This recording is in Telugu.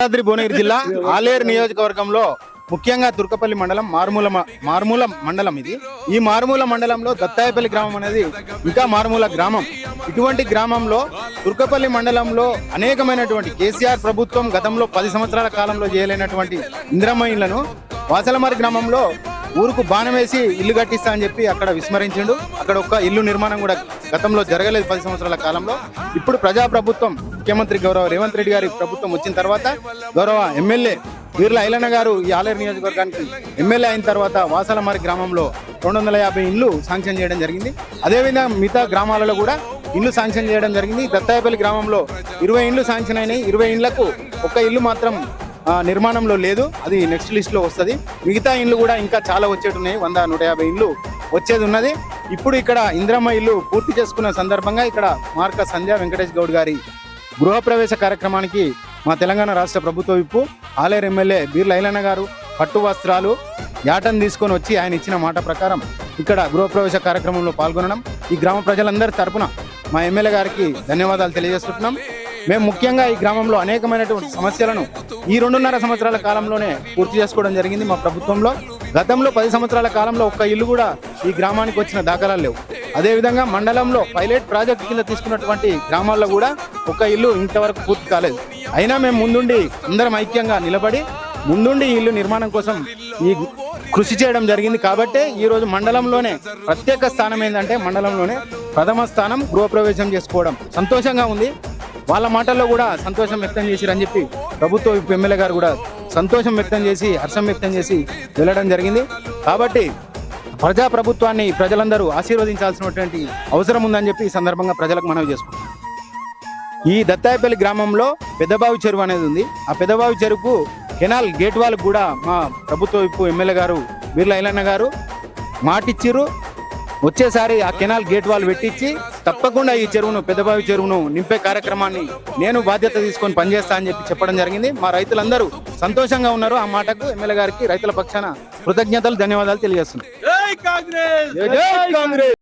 యాదాద్రి భువనగిరి జిల్లా ఆలేరు నియోజకవర్గంలో ముఖ్యంగా తుర్కపల్లి మండలం మారుమూల మండలం ఇది. ఈ మారుమూల మండలంలో దత్తాయపల్లి గ్రామం అనేది ఇంకా మారుమూల గ్రామం. ఇటువంటి గ్రామంలో తుర్కపల్లి మండలంలో అనేకమైనటువంటి కేసీఆర్ ప్రభుత్వం గతంలో 10 సంవత్సరాల కాలంలో చేయలేనటువంటి ఇందిరమ్మ ఇళ్లను వాసలమారి గ్రామంలో ఊరుకు బాణం వేసి ఇల్లు కట్టిస్తా అని చెప్పి అక్కడ విస్మరించిండు. అక్కడ ఒక్క ఇల్లు నిర్మాణం కూడా గతంలో జరగలేదు 10 సంవత్సరాల కాలంలో. ఇప్పుడు ప్రజాప్రభుత్వం ముఖ్యమంత్రి గౌరవ రేవంత్ రెడ్డి గారి ప్రభుత్వం వచ్చిన తర్వాత గౌరవ ఎమ్మెల్యే వీర్ల ఐలన్న ఈ ఆలేరు నియోజకవర్గానికి ఎమ్మెల్యే అయిన తర్వాత వాసలమారి గ్రామంలో 250 ఇండ్లు శాంక్షన్ చేయడం జరిగింది. అదేవిధంగా మిగతా గ్రామాలలో కూడా ఇండ్లు శాంక్షన్ చేయడం జరిగింది. దత్తాయపల్లి గ్రామంలో 20 ఇండ్లు శాంక్షన్ అయినాయి. 20 ఇండ్లకు ఒక్క ఇల్లు మాత్రం నిర్మాణంలో లేదు, అది నెక్స్ట్ లిస్ట్ లో వస్తుంది. మిగతా ఇండ్లు కూడా ఇంకా చాలా వచ్చేటున్నాయి, 100-150 ఇండ్లు వచ్చేది ఉన్నది. ఇప్పుడు ఇక్కడ ఇందిరమ్మ ఇల్లు పూర్తి చేసుకున్న సందర్భంగా ఇక్కడ మార్క సంధ్య వెంకటేష్ గౌడ్ గారి గృహప్రవేశ కార్యక్రమానికి మా తెలంగాణ రాష్ట్ర ప్రభుత్వ విప్పు ఆలేరు ఎమ్మెల్యే వీర్ల ఐలన్న గారు పట్టు వస్త్రాలు యాటను తీసుకొని వచ్చి ఆయన ఇచ్చిన మాట ప్రకారం ఇక్కడ గృహప్రవేశ కార్యక్రమంలో పాల్గొనడం, ఈ గ్రామ ప్రజలందరి తరపున మా ఎమ్మెల్యే గారికి ధన్యవాదాలు తెలియజేస్తున్నాం. మేము ముఖ్యంగా ఈ గ్రామంలో అనేకమైనటువంటి సమస్యలను ఈ 2.5 సంవత్సరాల కాలంలోనే పూర్తి చేసుకోవడం జరిగింది. మా ప్రభుత్వంలో గతంలో 10 సంవత్సరాల కాలంలో ఒక్క ఇల్లు కూడా ఈ గ్రామానికి వచ్చిన దాఖలాలు లేవు. అదేవిధంగా మండలంలో పైలట్ ప్రాజెక్టు కింద తీసుకున్నటువంటి గ్రామాల్లో కూడా ఒక్క ఇల్లు ఇంతవరకు పూర్తి కాలేదు. అయినా మేము ముందుండి అందరం ఐక్యంగా నిలబడి ముందుండి ఈ ఇల్లు నిర్మాణం కోసం ఈ కృషి చేయడం జరిగింది. కాబట్టి ఈరోజు మండలంలోనే ప్రత్యేక స్థానం ఏంటంటే మండలంలోనే ప్రథమ స్థానం గృహప్రవేశం చేసుకోవడం సంతోషంగా ఉంది. వాళ్ళ మాటల్లో కూడా సంతోషం వ్యక్తం చేసిరని చెప్పి ప్రభుత్వ ఎమ్మెల్యే గారు కూడా సంతోషం వ్యక్తం చేసి హర్షం వ్యక్తం చేసి వెళ్ళడం జరిగింది. కాబట్టి ప్రజాప్రభుత్వాన్ని ప్రజలందరూ ఆశీర్వదించాల్సినటువంటి అవసరం ఉందని చెప్పి ఈ సందర్భంగా ప్రజలకు మనవి చేసుకుంటాం. ఈ దత్తాయపల్లి గ్రామంలో పెద్దబావి చెరువు అనేది ఉంది. ఆ పెద్దబావి చెరువుకు కెనాల్ గేట్ వాళ్ళకు కూడా మా ప్రభుత్వ ఎమ్మెల్యే గారు వీర్ల ఐలన్న గారు మాటిచ్చిర్రు. వచ్చేసారి ఆ కెనాల్ గేట్ వాళ్ళు పెట్టించి తప్పకుండా ఈ చెరువును పెద్దబావి చెరువును నింపే కార్యక్రమాన్ని నేను బాధ్యత తీసుకొని పనిచేస్తా అని చెప్పి చెప్పడం జరిగింది. మా రైతులందరూ సంతోషంగా ఉన్నారు. ఆ మాటకు ఎమ్మెల్యే గారికి రైతుల పక్షాన కృతజ్ఞతలు ధన్యవాదాలు తెలియజేస్తున్నాను. జై కాంగ్రెస్.